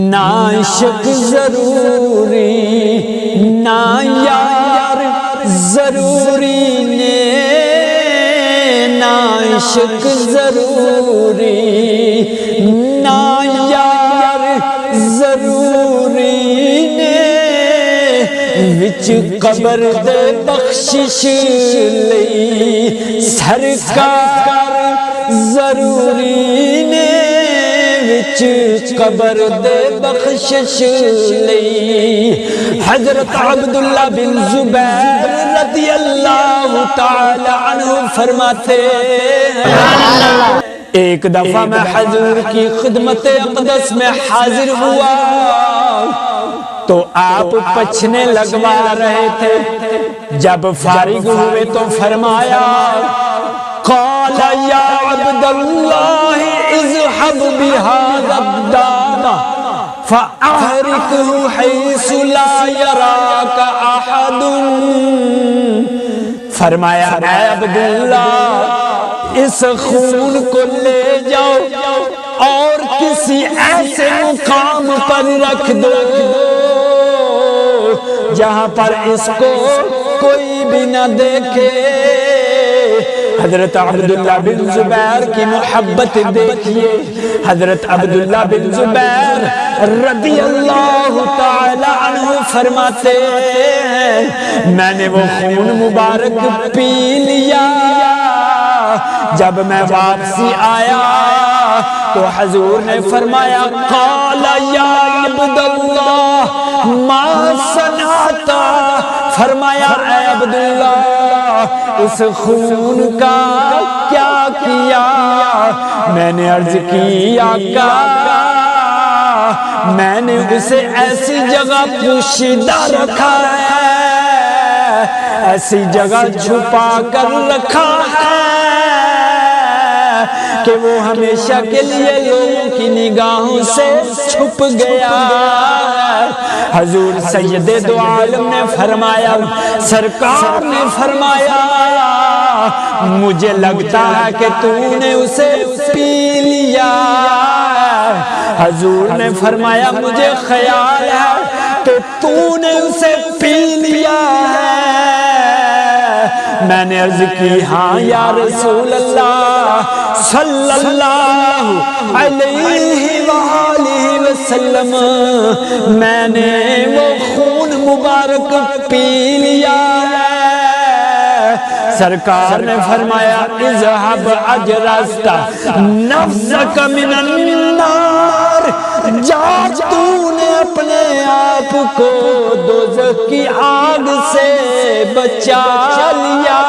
نہ عشق ضروری نہ یار ضروری نے، نہ عشق ضروری نہ یار ضروری نے، وچ قبر دے بخشش لئی سرکار ضروری نے، وچ قبر دے بخشش لئی۔ حضرت عبداللہ بن زبیر رضی اللہ تعالی عنہ فرماتے ہیں، ایک دفعہ میں حضور کی خدمت اقدس میں حاضر ہوا تو آپ پچھنے لگوا رہے تھے، جب فارغ ہوئے تو فرمایا قال یا عبداللہ اذهب بهذا الدام فأحرقه حيث لا يراك أحد، فرمایا اے عبداللہ اس خون کو لے جاؤ اور کسی ایسے مقام پر رکھ دو جہاں پر اس کو کوئی بھی نہ دیکھے۔ حضرت عبداللہ بن زبیر کی محبت دیکھیے، حضرت عبداللہ بن زبیر رضی اللہ تعالی عنہ فرماتے ہیں میں نے وہ خون مبارک پی لیا، جب میں واپسی آیا تو حضور نے فرمایا قال یا عبداللہ ما صنعتا، فرمایا اے عبداللہ اس خون کا کیا کیا؟ میں نے عرض کی آقا میں نے اسے ایسی جگہ پوشیدہ رکھا ہے، ایسی جگہ چھپا کر رکھا ہے کہ وہ ہمیشہ کے لیے لوگوں کی نگاہوں سے چھپ گیا۔ حضور سید دو عالم نے فرمایا، سرکار نے فرمایا مجھے لگتا ہے کہ تو نے اسے پی لیا۔ حضور نے فرمایا مجھے خیال ہے کہ تو نے اسے پی لیا ہے۔ میں نے عرض کی ہاں یا رسول اللہ صلی اللہ علیہ وآلہ وسلم، میں نے وہ خون مبارک پی لیا ہے۔ سرکار نے فرمایا اذهب اجرست نفسک من النار، جا تو نے اپنے آپ کو دوزخ کی آگ سے بچا لیا۔